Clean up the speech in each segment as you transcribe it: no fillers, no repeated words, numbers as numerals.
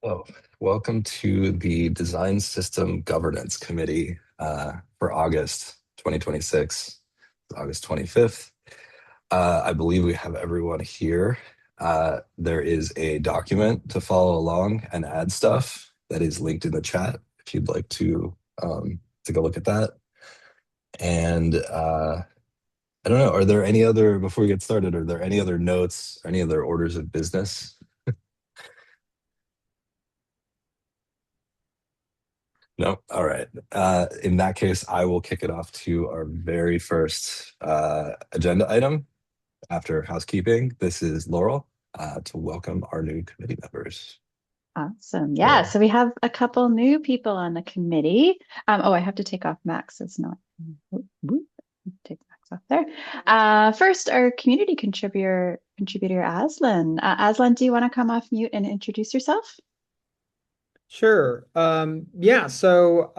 Hello, welcome to the Design System Governance Committee for August 2026, August 25th. I believe we have everyone here. There is a document to follow along and add stuff that is linked in the chat if you'd like to take a look at that. And I don't know, are there any other, before we get started, are there any other notes, any other orders of business? No. All right. In that case, I will kick it off to our very first agenda item after housekeeping. This is Laurel to welcome our new committee members. Awesome. Yeah. Laurel. So we have a couple new people on the committee. Oh, I have to take off Max. It's not. Whoop. Take Max off there. First, our community contributor Aslan. Aslan, do you want to come off mute and introduce yourself? Sure. I'm Aslan.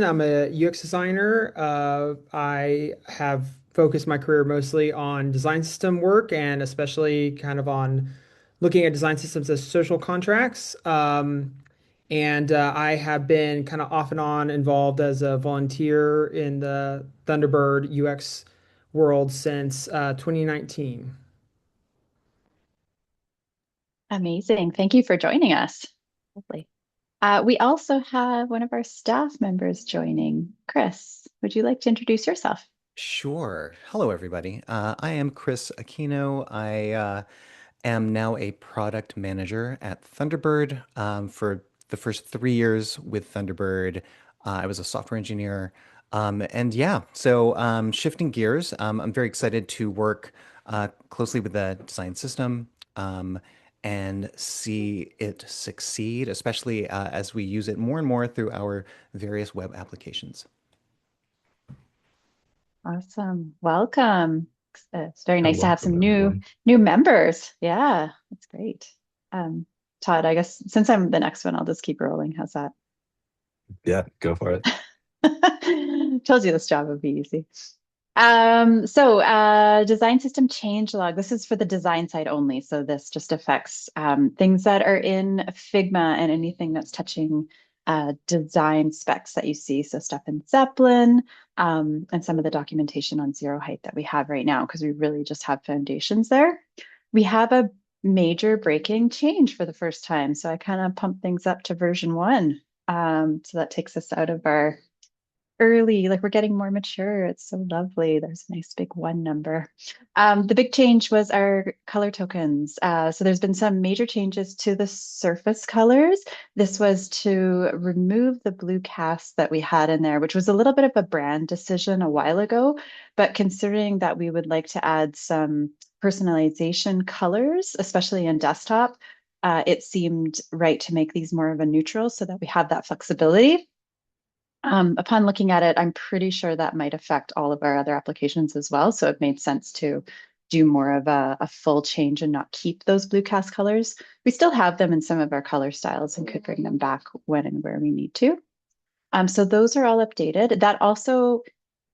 I'm a UX designer. I have focused my career mostly on design system work and especially kind of on looking at design systems as social contracts. I have been kind of off and on involved as a volunteer in the Thunderbird UX world since 2019. Amazing. Thank you for joining us. Lovely. We also have one of our staff members joining. Chris, would you like to introduce yourself? Sure. Hello, everybody. I am Chris Aquino. I am now a product manager at Thunderbird. For the first 3 years with Thunderbird, I was a software engineer. Shifting gears, I'm very excited to work closely with the design system and see it succeed, especially as we use it more and more through our various web applications. Awesome. Welcome. It's very nice to have Welcome, some new everyone. new members. Yeah, that's great. Um, Todd, I guess since I'm the next one, I'll just keep rolling. How's that? Yeah, go for it. Told you this job would be easy. Design system change log. This is for the design side only. So this just affects things that are in Figma and anything that's touching design specs that you see. So stuff in Zeppelin and some of the documentation on zeroheight that we have right now, because we really just have foundations there. We have a major breaking change for the first time. So I kind of pumped things up to version 1. So that takes us out of our early, like we're getting more mature. It's so lovely. There's a nice big 1 number. The big change was our color tokens. So there's been some major changes to the surface colors. This was to remove the blue cast that we had in there, which was a little bit of a brand decision a while ago. But considering that we would like to add some personalization colors, especially in desktop, it seemed right to make these more of a neutral so that we have that flexibility. Upon looking at it, I'm pretty sure that might affect all of our other applications as well. So it made sense to do more of a full change and not keep those blue cast colors. We still have them in some of our color styles and could bring them back when and where we need to. So those are all updated. That also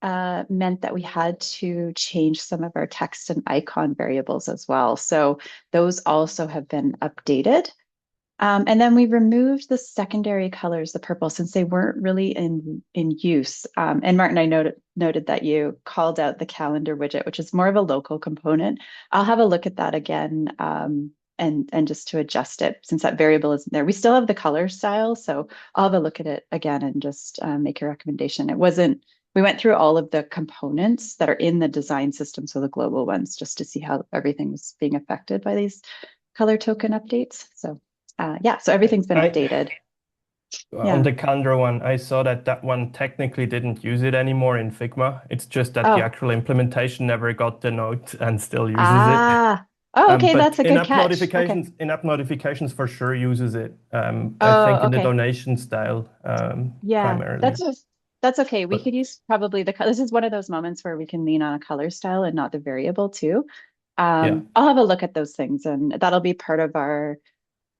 meant that we had to change some of our text and icon variables as well. So those also have been updated. And then we removed the secondary colors, the purple, since they weren't really in use. And Martin, I noted that you called out the calendar widget, which is more of a local component. I'll have a look at that again and just to adjust it since that variable isn't there. We still have the color style, so I'll have a look at it again and just make a recommendation. It wasn't. We went through all of the components that are in the design system, so the global ones, just to see how everything was being affected by these color token updates. So yeah, so everything's been I updated. on Yeah. the calendar one, I saw that one technically didn't use it anymore in Figma. It's just that the Oh, actual implementation never got the note and still uses it. ah. Oh, okay, But that's a good catch. Okay. in-app notifications for sure uses it. I think Oh, in the okay. donation style Yeah, primarily. that's okay. We But could use probably this is one of those moments where we can lean on a color style and not the variable too. yeah, I'll have a look at those things and that'll be part of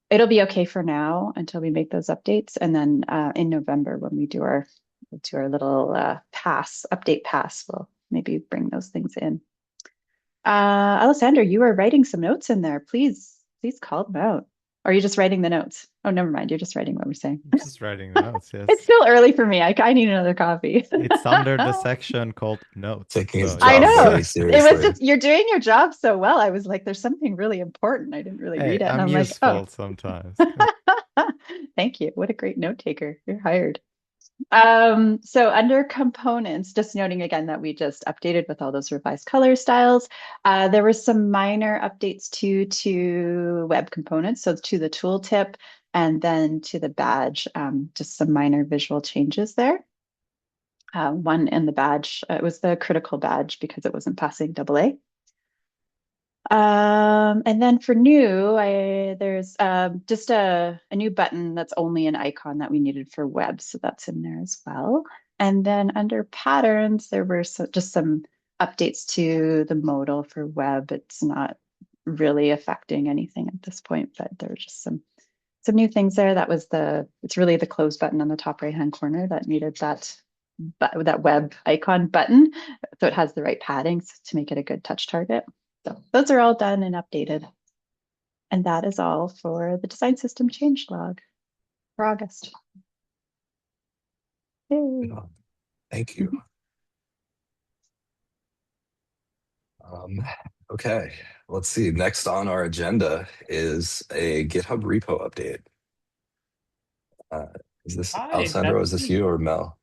it'll be okay for now until we make those updates. And then in November when we'll do our little update pass, we'll maybe bring those things in. Alessandra, you were writing some notes in there. Please call them out. Or are you just writing the notes? Oh, never mind. You're just writing what we're saying. Just writing notes, yes. It's still early for me. I need another coffee. It's under the section called notes. Taking his So I job yes. know. very It was seriously. just, you're doing your job so well. I was like, there's something really important. I didn't really Hey, read it. And I'm I'm like, useful oh, sometimes. thank you. What a great note taker. You're hired. So under components, just noting again that we just updated with all those revised color styles. There were some minor updates to web components, so to the tooltip and then to the badge, just some minor visual changes there. One in the badge, it was the critical badge because it wasn't passing AA. And then for new, there's just a new button that's only an icon that we needed for web, so that's in there as well. And then under patterns, there were just some updates to the modal for web. It's not really affecting anything at this point, but there were just some new things there. It's really the close button on the top right-hand corner that needed that web icon button, so it has the right padding to make it a good touch target. So those are all done and updated. And that is all for the design system change log for August. Yay. Thank you. Okay, let's see. Next on our agenda is a GitHub repo update. Is this Hi, Alessandro? Is that's this me. you or Mel?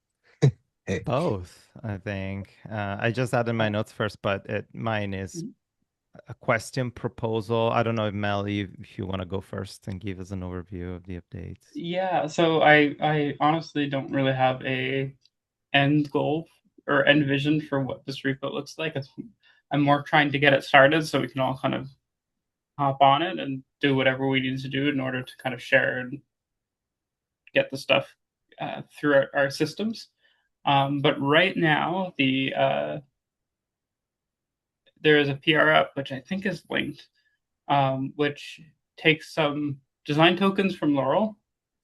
Hey, Both, I think. I just added my notes first, but mine is a question proposal. I don't know if Mel, if you want to go first and give us an overview of the updates. Yeah, so I honestly don't really have a end goal or end vision for what this repo looks like. I'm more trying to get it started so we can all kind of hop on it and do whatever we need to do in order to kind of share and get the stuff through our systems. But right now, there is a PR up which I think is linked, which takes some design tokens from Laurel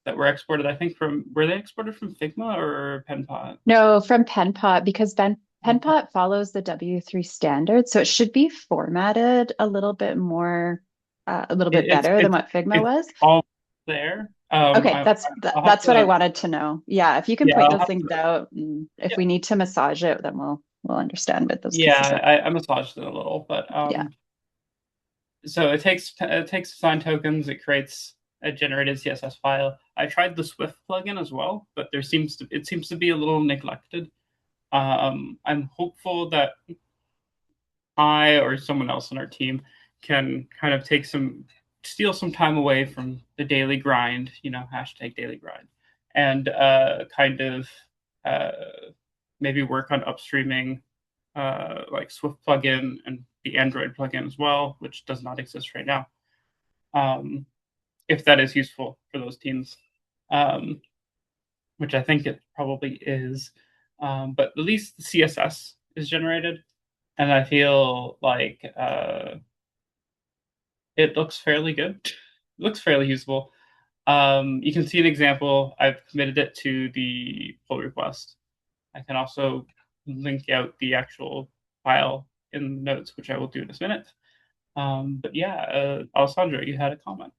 that were exported. I think were they exported from Figma or PenPot? No, from PenPot, because PenPot follows the W3 standard, so it should be formatted a little bit more, a little bit better than what Figma was. All there. Okay, that's what I wanted to know. Yeah, if you can point those things out, and if we need to massage it, then we'll understand what those pieces are. I massaged it a little, but Yeah. So it takes design tokens. It creates a generated CSS file. I tried the Swift plugin as well, but it seems to be a little neglected. I'm hopeful that I or someone else on our team can kind of steal some time away from the daily grind, hashtag daily grind, and kind of maybe work on upstreaming like Swift plugin and the Android plugin as well, which does not exist right now. If that is useful for those teams, which I think it probably is. But at least the CSS is generated, and I feel like it looks fairly good. It looks fairly usable. You can see an example. I've committed it to the pull request. I can also link out the actual file in the notes, which I will do in a minute. But yeah, Alessandro, you had a comment.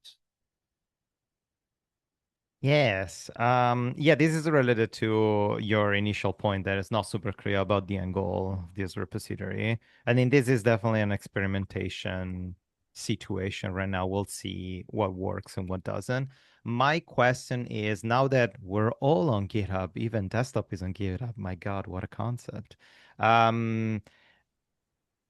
Yes. Yeah, this is related to your initial point that it's not super clear about the end goal of this repository. I think this is definitely an experimentation situation right now. We'll see what works and what doesn't. My question is, now that we're all on GitHub, even desktop is on GitHub. My God, what a concept.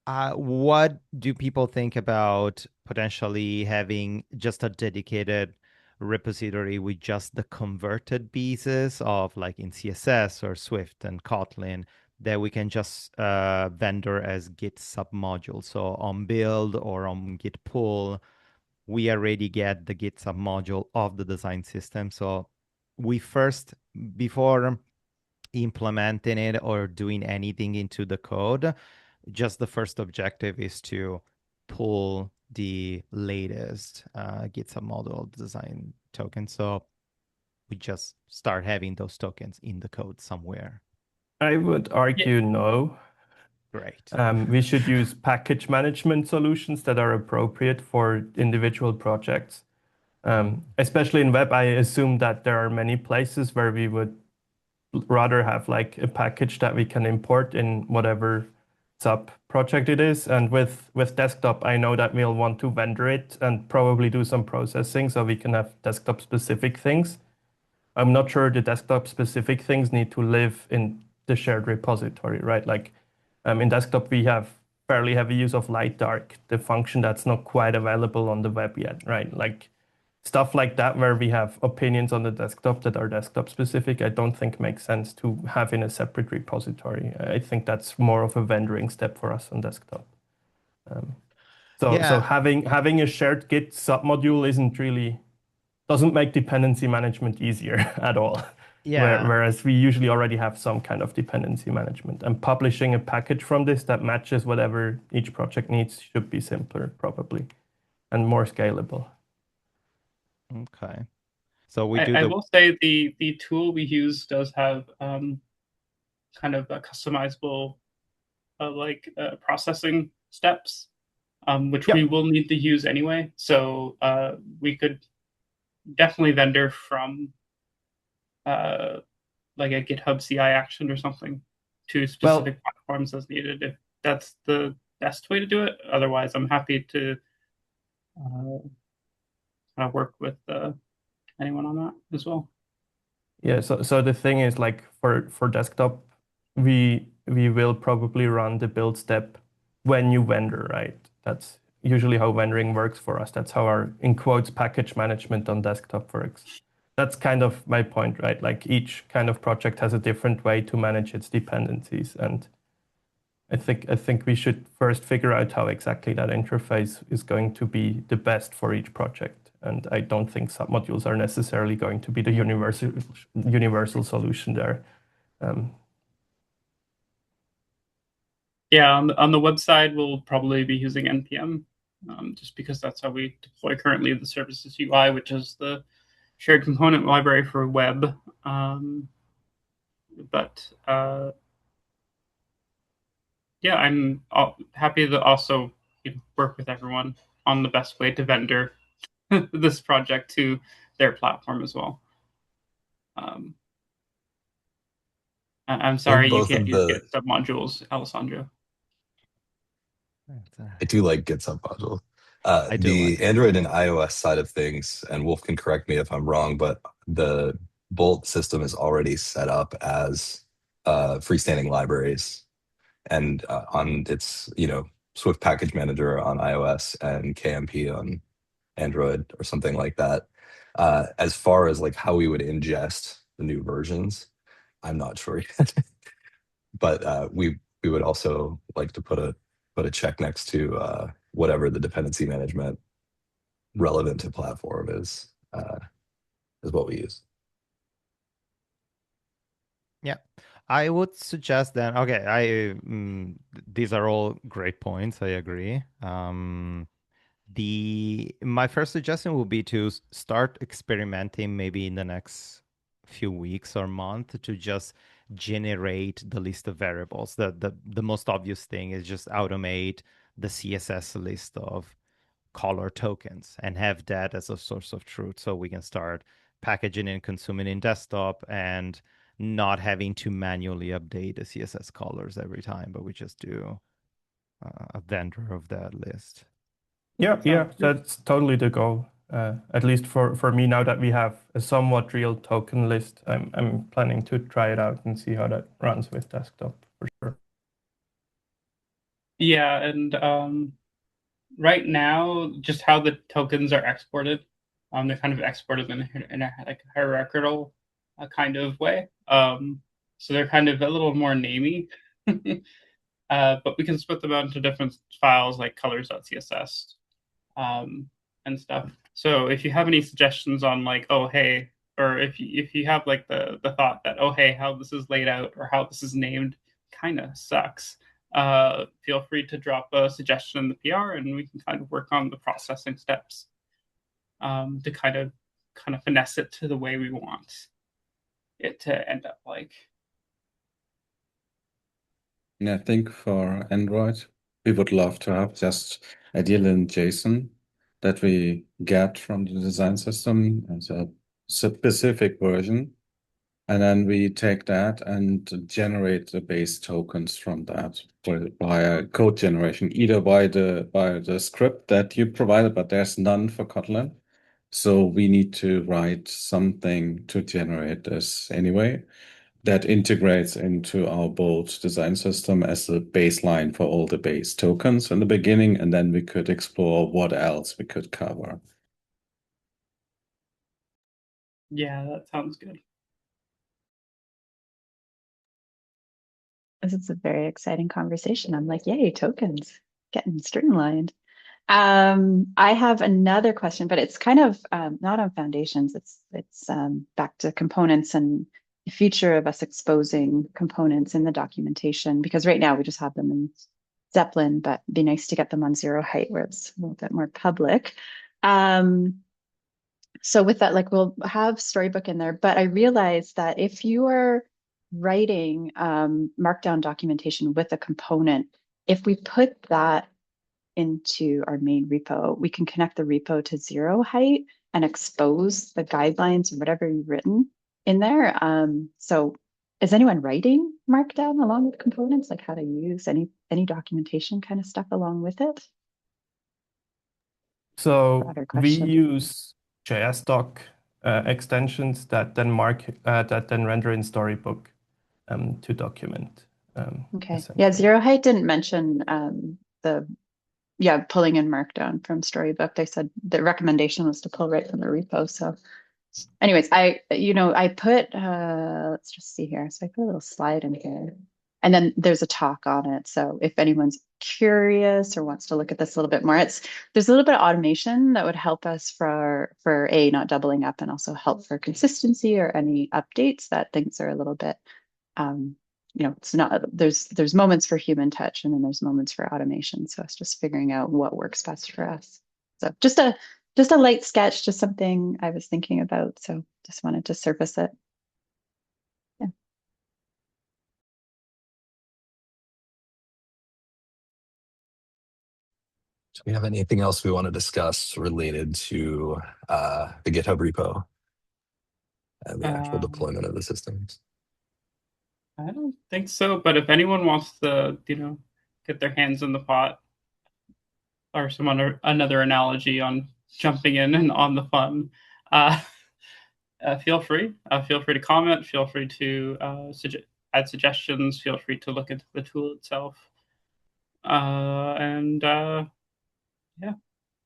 What do people think about potentially having just a dedicated repository with just the converted pieces of like in CSS or Swift and Kotlin that we can just vendor as Git submodule? So on build or on Git pull, we already get the Git submodule of the design system. So we first, before implementing it or doing anything into the code, just the first objective is to pull the latest GitHub model design token. So we just start having those tokens in the code somewhere. I would argue no. Great. We should use package management solutions that are appropriate for individual projects. Especially in web, I assume that there are many places where we would rather have like a package that we can import in whatever sub project it is. And with desktop, I know that we'll want to vendor it and probably do some processing so we can have desktop specific things. I'm not sure the desktop specific things need to live in the shared repository, right? Like in desktop, we have fairly heavy use of light dark, the function that's not quite available on the web yet, right? Like stuff like that, where we have opinions on the desktop that are desktop specific, I don't think makes sense to have in a separate repository. I think that's more of a vendoring step for us on desktop. So Yeah. having a shared Git submodule doesn't make dependency management easier at all. Yeah. Whereas we usually already have some kind of dependency management, and publishing a package from this that matches whatever each project needs should be simpler, probably, and more scalable. Okay. So we do I the will say the tool we use does have kind of a customizable processing steps, which we Yep. will need to use anyway. So we could definitely vendor from like a GitHub CI action or something to specific platforms as needed, if that's the best way to do it. Otherwise, I'm happy to work with anyone on that as well. Yeah, so the thing is, like for desktop, we will probably run the build step when you vendor, right? That's usually how vendoring works for us. That's how our, in quotes, package management on desktop works. That's kind of my point, right? Like each kind of project has a different way to manage its dependencies, and I think we should first figure out how exactly that interface is going to be the best for each project. And I don't think submodules are necessarily going to be the universal solution there. Yeah, on the web side, we'll probably be using NPM, just because that's how we deploy currently the services UI, which is the shared component library for web. But yeah, I'm happy to also work with everyone on the best way to vendor this project to their platform as well. I'm I sorry think you both can't of use the Git submodules, Alessandro. I do like Git submodule. I do The like it. Android and iOS side of things, and Wolf can correct me if I'm wrong, but the Bolt system is already set up as freestanding libraries, and on its Swift package manager on iOS and KMP on Android or something like that. As far as like how we would ingest the new versions, I'm not sure yet. But we would also like to put a check next to whatever the dependency management relevant to platform is what we use. Yeah. I would suggest then, okay, these are all great points. I agree. My first suggestion would be to start experimenting maybe in the next few weeks or month to just generate the list of variables. The most obvious thing is just automate the CSS list of color tokens and have that as a source of truth so we can start packaging and consuming in desktop and not having to manually update the CSS colors every time, but we just do a vendor of that list. Yeah, that's totally the goal. At least for me, now that we have a somewhat real token list, I'm planning to try it out and see how that runs with desktop for sure. Yeah, and right now, just how the tokens are exported, they're kind of exported in a like hierarchical kind of way. So they're kind of a little more namey. But we can split them out into different files like colors.css and stuff. So if you have any suggestions on like, oh hey, or if you have like the thought that, oh hey, how this is laid out or how this is named kind of sucks, feel free to drop a suggestion in the PR and we can kind of work on the processing steps to kind of finesse it to the way we want it to end up like. And I think for Android, we would love to have just ideally in JSON that we get from the design system as a specific version. And then we take that and generate the base tokens from that via code generation, either by the script that you provided, but there's none for Kotlin. So we need to write something to generate this anyway that integrates into our Bolt design system as the baseline for all the base tokens in the beginning, and then we could explore what else we could cover. Yeah, that sounds good. This is a very exciting conversation. I'm like, yay, tokens, getting streamlined. I have another question, but it's kind of not on foundations. It's back to components and the future of us exposing components in the documentation, because right now we just have them in Zeppelin, but it'd be nice to get them on zeroheight where it's a little bit more public. So with that, like we'll have Storybook in there, but I realized that if you are writing markdown documentation with a component, if we put that into our main repo, we can connect the repo to zeroheight and expose the guidelines or whatever you've written in there. So is anyone writing markdown along with components, like how to use any documentation kind of stuff along with it? So Broader we question. use JSDoc extensions that then render in Storybook to document. Okay. Yeah, zeroheight didn't mention pulling in markdown from Storybook. They said the recommendation was to pull right from the repo. So anyways, I put let's just see here. So I put a little slide in here. And then there's a talk on it. So if anyone's curious or wants to look at this a little bit more, there's a little bit of automation that would help us for not doubling up, and also help for consistency or any updates that things are a little bit it's not, there's moments for human touch and then there's moments for automation. So it's just figuring out what works best for us. So just a light sketch, just something I was thinking about. So just wanted to surface it. Yeah. Do we have anything else we want to discuss related to the GitHub repo and the actual deployment of the systems? I don't think so, but if anyone wants to, get their hands in the pot, or another analogy on jumping in and on the fun, feel free. Feel free to comment. Feel free to add suggestions. Feel free to look into the tool itself.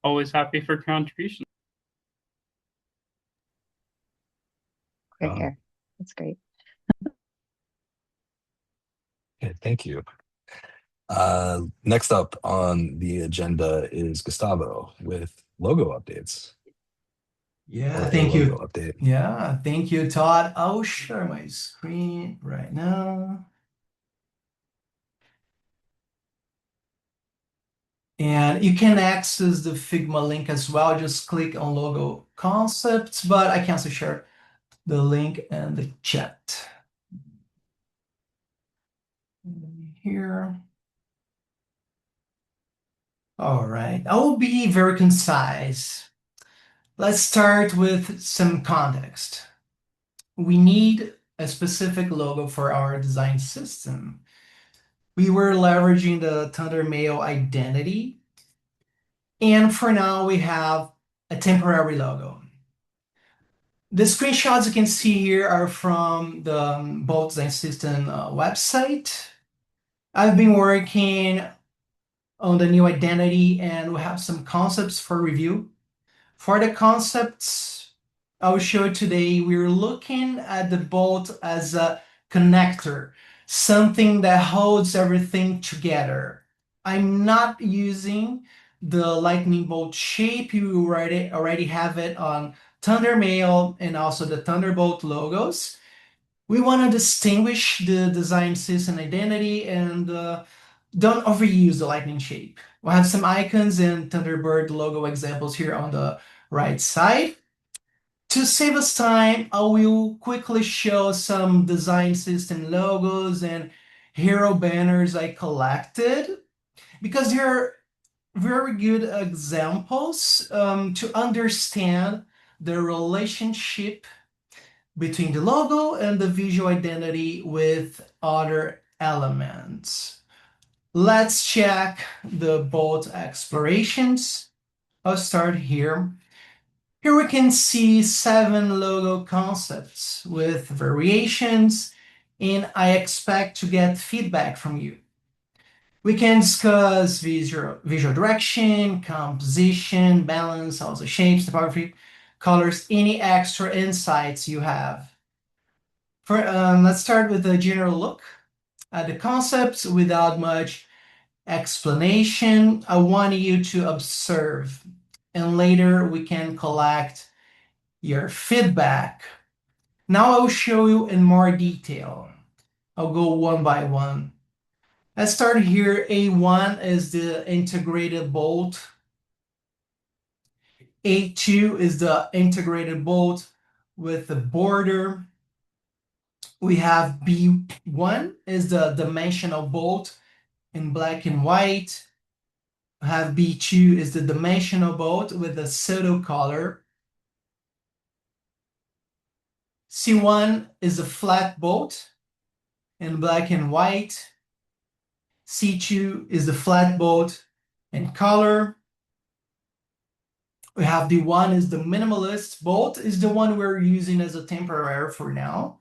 Always happy for contributions. Great hair. That's great. Okay, thank you. Next up on the agenda is Gustavo with logo updates. Yeah, thank you. Logo update. Yeah, thank you, Todd. I'll share my screen right now. And you can access the Figma link as well. Just click on logo concepts, but I can also share the link in the chat. Here. All right, I will be very concise. Let's start with some context. We need a specific logo for our design system. We were leveraging the ThunderMail identity, and for now we have a temporary logo. The screenshots you can see here are from the Bolt Design System website. I've been working on the new identity and we have some concepts for review. For the concepts I will show today, we're looking at the bolt as a connector, something that holds everything together. I'm not using the lightning bolt shape. You already have it on ThunderMail and also the Thunderbolt logos. We want to distinguish the design system identity and don't overuse the lightning shape. We'll have some icons and Thunderbird logo examples here on the right side. To save us time, I will quickly show some design system logos and hero banners I collected because they're very good examples to understand the relationship between the logo and the visual identity with other elements. Let's check the bold explorations. I'll start here. Here we can see 7 logo concepts with variations, and I expect to get feedback from you. We can discuss visual direction, composition, balance, also shapes, typography, colors, any extra insights you have. Let's start with the general look at the concepts without much explanation. I want you to observe, and later we can collect your feedback. Now I will show you in more detail. I'll go one by one. Let's start here. A1 is the integrated bolt. A2 is the integrated bolt with the border. We have B1 is the dimensional bolt in black and white. We have B2 is the dimensional bolt with a pseudo color. C1 is a flat bolt in black and white. C2 is the flat bolt in color. We have D1 is the minimalist bolt, is the one we're using as a temporary for now.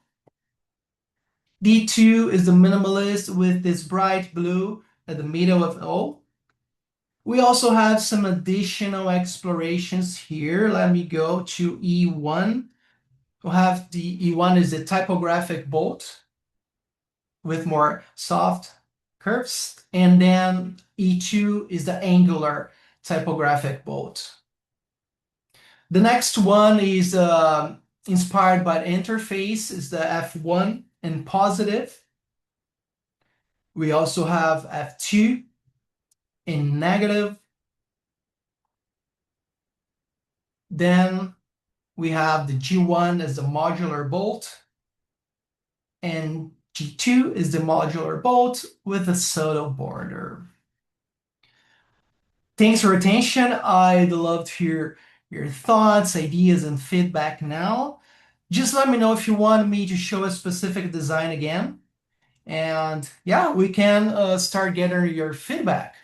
D2 is the minimalist with this bright blue at the middle of O. We also have some additional explorations here. Let me go to E1. We'll have the E1 is the typographic bolt with more soft curves. And then E2 is the angular typographic bolt. The next one is inspired by the interface, is the F1 in positive. We also have F2 in negative. Then we have the G1 as the modular bolt, and G2 is the modular bolt with a pseudo border. Thanks for your attention. I'd love to hear your thoughts, ideas, and feedback now. Just let me know if you want me to show a specific design again. And yeah, we can start getting your feedback.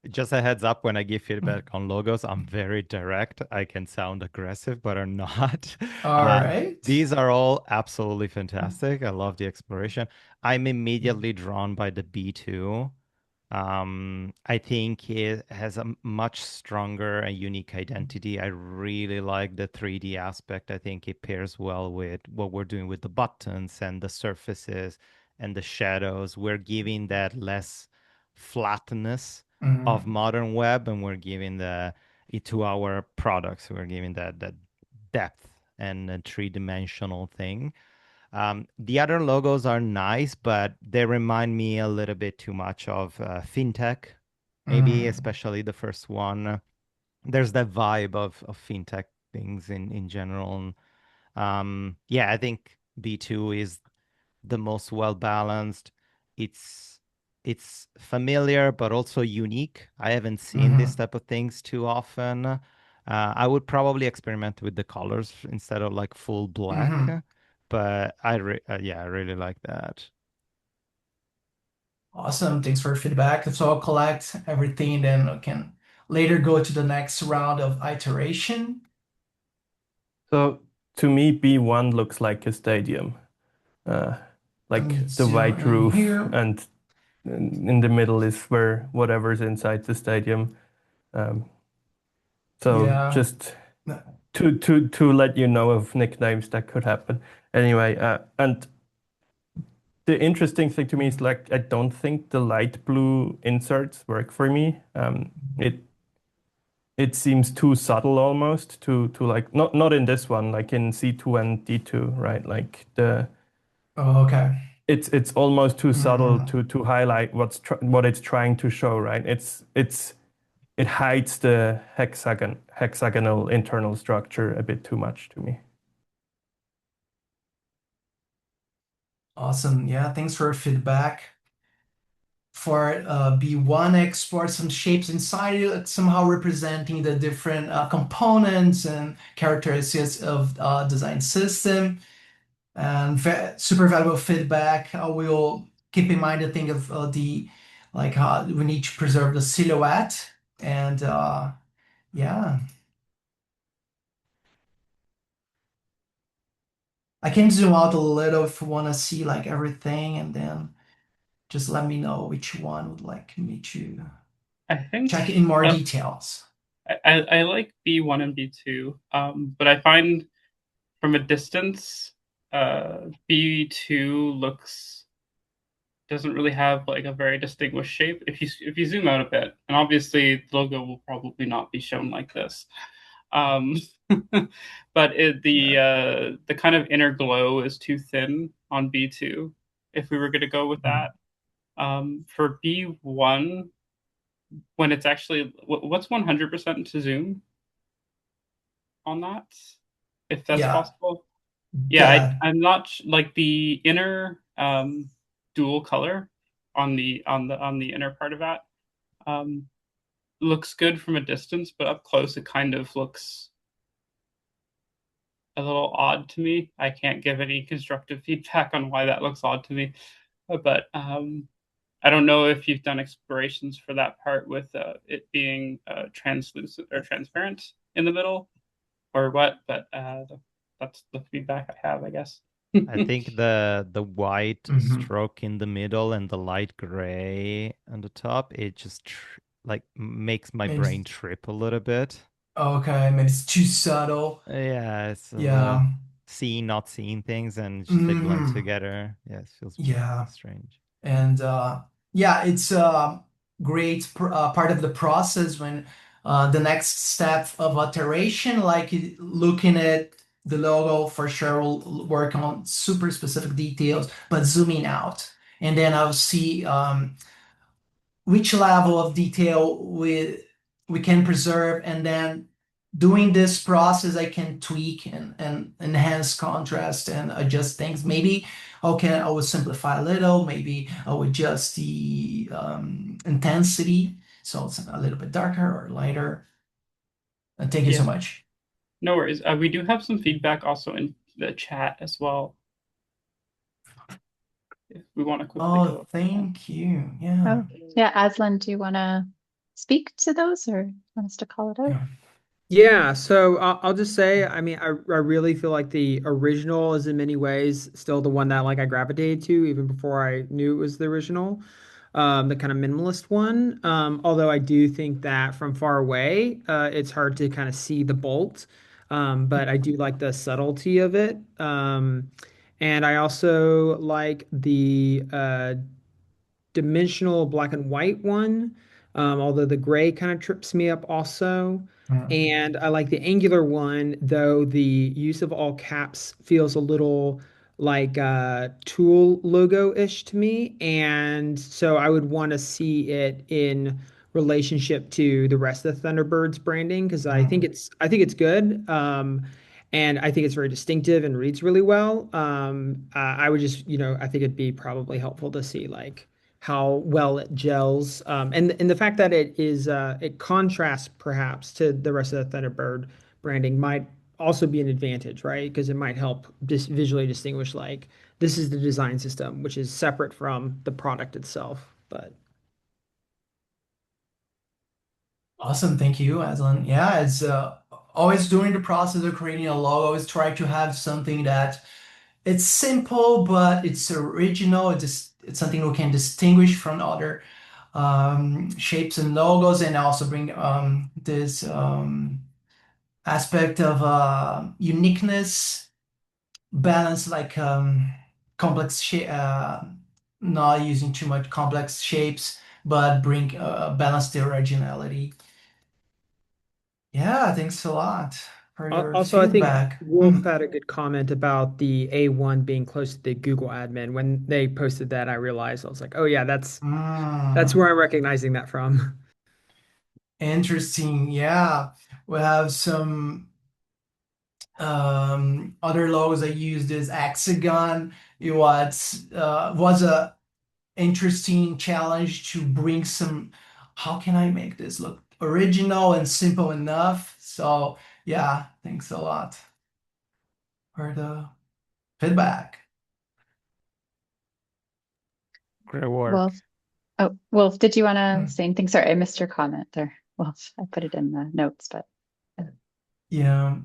Just a heads up, when I give feedback on logos, I'm very direct. I can sound aggressive, but I'm not. All right. These are all absolutely fantastic. I love the exploration. I'm immediately drawn by the B2. I think it has a much stronger and unique identity. I really like the 3D aspect. I think it pairs well with what we're doing with the buttons and the surfaces and the shadows. We're giving that less flatness of modern web, and we're giving it to our products. We're giving that depth and a three-dimensional thing. The other logos are nice, but they remind me a little bit too much of fintech, maybe, especially the first one. There's that vibe of fintech things in general. Yeah, I think B2 is the most well balanced. It's familiar but also unique. I haven't seen this type of things too often. I would probably experiment with the colors instead of like full black. But yeah, I really like that. Awesome. Thanks for your feedback. So I'll collect everything, then I can later go to the next round of iteration. So to me, B1 looks like a stadium, like the zoom white in roof, here. and in the middle is where whatever's inside the stadium. So Yeah. just to let you know of nicknames that could happen. Anyway, and the interesting thing to me is like I don't think the light blue inserts work for me. It seems too subtle almost to like not in this one, like in C2 and D2, right? Like Oh, okay. It's almost too subtle to highlight what it's trying to show, right? It hides the hexagonal internal structure a bit too much to me. Awesome. Yeah, thanks for your feedback. for B1 export some shapes inside it, somehow representing the different components and characteristics of design system. And super valuable feedback. We'll keep in mind the thing of the like we need to preserve the silhouette and yeah. I can zoom out a little if you want to see like everything, and then just let me know which one would like me to I think check in more details. I like B1 and B2, but I find from a distance, B2 doesn't really have like a very distinguished shape. If you zoom out a bit, and obviously the logo will probably not be shown like this, um, but the kind of inner glow is too thin on B2. If we were going to go with that, for B1, when it's actually what's 100% to zoom on that, if that's Yeah, possible. Yeah, that I'm not like the inner dual color on the inner part of that um, looks good from a distance, but up close it kind of looks a little odd to me. I can't give any constructive feedback on why that looks odd to me, but I don't know if you've done explorations for that part with it being translucent or transparent in the middle or what, but that's the feedback I have, I guess. I think the white mhm. stroke in the middle and the light gray on the top, it just like makes my Maybe brain trip a little bit. okay, maybe it's too subtle. Yeah, it's a little Yeah. seeing, not seeing things, and just they blend Hmm. together. Yeah, it feels Yeah. strange. And yeah, it's a great part of the process when the next step of iteration, like looking at the logo for sure, will work on super specific details, but zooming out. And then I'll see which level of detail we can preserve, and then doing this process I can tweak and enhance contrast and adjust things. Maybe okay, I will simplify a little, maybe I will adjust the intensity so it's a little bit darker or lighter. And thank you so Yeah, much. no worries. We do have some feedback also in the chat as well. If we want to quickly Oh, go. thank you. Yeah. Oh, yeah, Aslan, do you want to speak to those or want us to call it out? Yeah. Yeah, so I'll just say, I mean, I really feel like the original is in many ways still the one that like I gravitated to even before I knew it was the original, the kind of minimalist one. Although I do think that from far away, it's hard to kind of see the bolt. But I do like the subtlety of it. And I also like the dimensional black and white one, although the gray kind of trips me up also. Mm. And I like the angular one, though the use of all caps feels a little like tool logo-ish to me. And so I would want to see it in relationship to the rest of the Thunderbirds branding because Mm. I think it's good. And I think it's very distinctive and reads really well. I would just, I think it'd be probably helpful to see like how well it gels, and the fact that it contrasts perhaps to the rest of the Thunderbird branding might also be an advantage, right? Because it might help just visually distinguish like this is the design system, which is separate from the product itself. But Awesome, thank you, Aslan. Yeah, it's always during the process of creating a logo, always try to have something that it's simple, but it's original. It's something we can distinguish from other shapes and logos, and also bring this aspect of uniqueness, balance, like complex shape, not using too much complex shapes, but bring balance to originality. Yeah, thanks a lot for your also, I think feedback. Wolf had a good comment about the A1 being close to the Google admin. When they posted that, I realized I was like, oh yeah, that's Mm, where I'm recognizing that from. interesting. Yeah, we have some other logos I used is hexagon. It was a interesting challenge to bring some, how can I make this look original and simple enough? So yeah, thanks a lot for the feedback. Great work. Wolf. Oh, Wolf, did you want to say anything? Sorry, I missed your comment there. Wolf, I put it in the notes, but Yeah.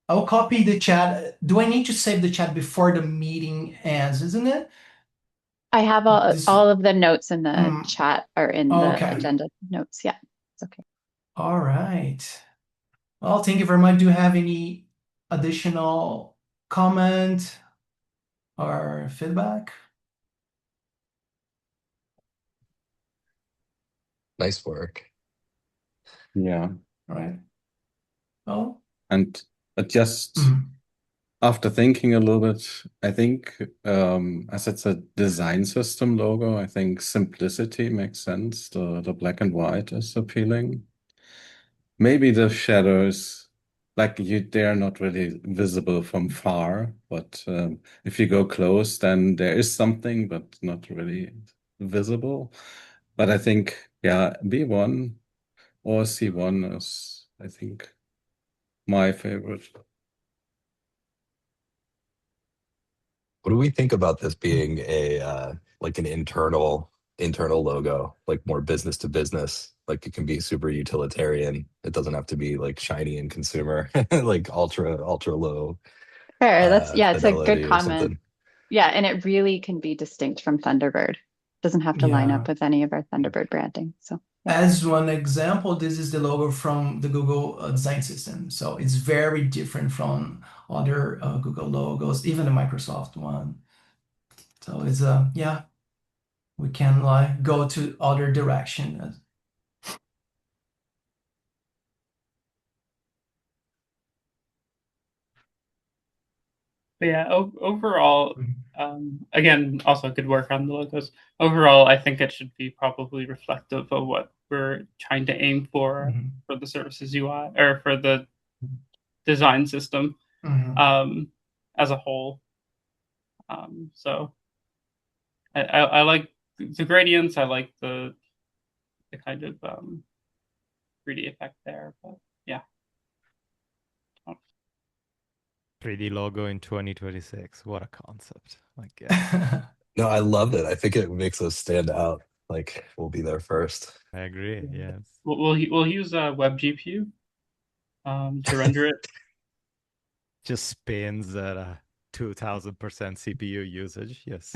I'll copy the chat. Do I need to save the chat before the meeting ends, isn't it? I have This, all of the notes in the mm, chat or in the okay. agenda notes. Yeah, it's okay. All right. Well, thank you very much. Do you have any additional comment or feedback? Nice work. Yeah. All right. Well, And just mm, after thinking a little bit, I think as it's a design system logo, I think simplicity makes sense. The black and white is appealing. Maybe the shadows, like they're not really visible from far, but if you go close, then there is something, but not really visible. But I think, yeah, B1 or C1 is, I think, my favorite. What do we think about this being a like an internal logo, like more business to business? Like it can be super utilitarian. It doesn't have to be like shiny and consumer, like ultra low Fair. Yeah, it's a good fidelity or comment. something. Yeah, and it really can be distinct from Thunderbird. Doesn't have to line yeah. up with any of our Thunderbird branding. So yeah. As one example, this is the logo from the Google design system. So it's very different from other Google logos, even the Microsoft one. So it's yeah, we can like go to other direction. But yeah, overall, again, also good work on the logos. Overall, I think it should be probably reflective of what we're trying to aim for the services UI or for the design system as a whole. So I like the gradients. I like the kind of 3D effect there. But yeah. 3D logo in 2026. What a concept. I guess. No, I love it. I think it makes us stand out. Like we'll be there first. I agree. Yes. We'll use web GPU to render it. Just spins at a 2000% CPU usage. Yes.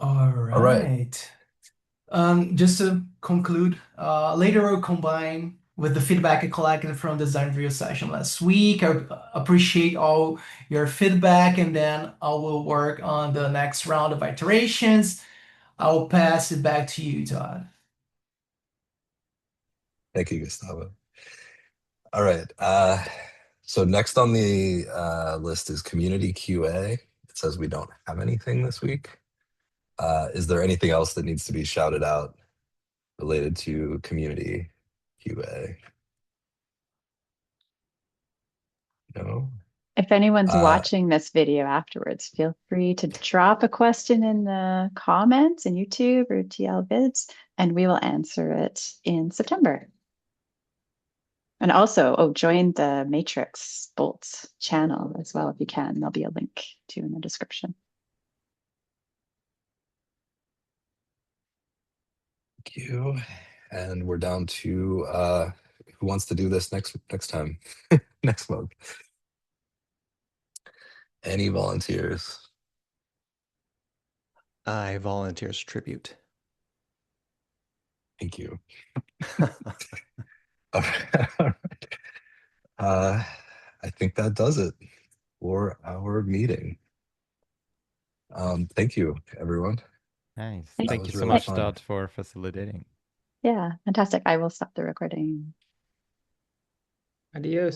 All All right. right. Just to conclude, later we'll combine with the feedback I collected from the design review session last week. I appreciate all your feedback, and then I will work on the next round of iterations. I'll pass it back to you, Todd. Thank you, Gustavo. All right. So next on the list is community QA. It says we don't have anything this week. Is there anything else that needs to be shouted out related to community QA? No. If anyone's watching this video afterwards, feel free to drop a question in the comments in YouTube or TL Vids, and we will answer it in September. And also, join the Matrix Bolts channel as well if you can. There'll be a link to in the description. Thank you. And we're down to who wants to do this next time, next month? Any volunteers? I volunteers tribute. Thank you. All right. I think that does it for our meeting. Thank you, everyone. Nice. Thank Thank you so really much, fun. Todd, for facilitating. Yeah, fantastic. I will stop the recording. Adios.